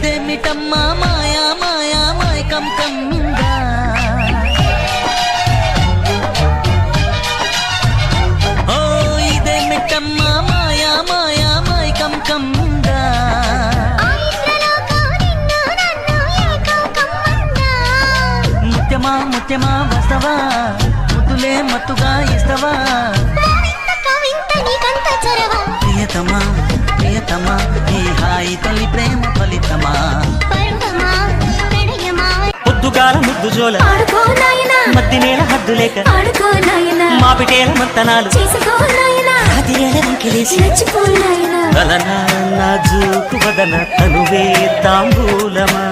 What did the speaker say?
ఇదేమిటమ్మా మాయా మాయా మాయకం కమ్మిందా ఓ ఇదేమిటమ్మా మాయా మాయా మాయకం కమ్మిందా ముత్యమా ముత్యమా వస్తవా ముద్దులే మత్తుగా ఇస్తవా ప్రియతమా ప్రియతమా ఈ హాయి తొలి ప్రేమ ఫలితమా పొద్దుగాల ముద్దు జోల మద్ది నేల హద్దు లేక మాపిటేల మంతనాలు నా జూకు వదన తనువే తాంబూలమా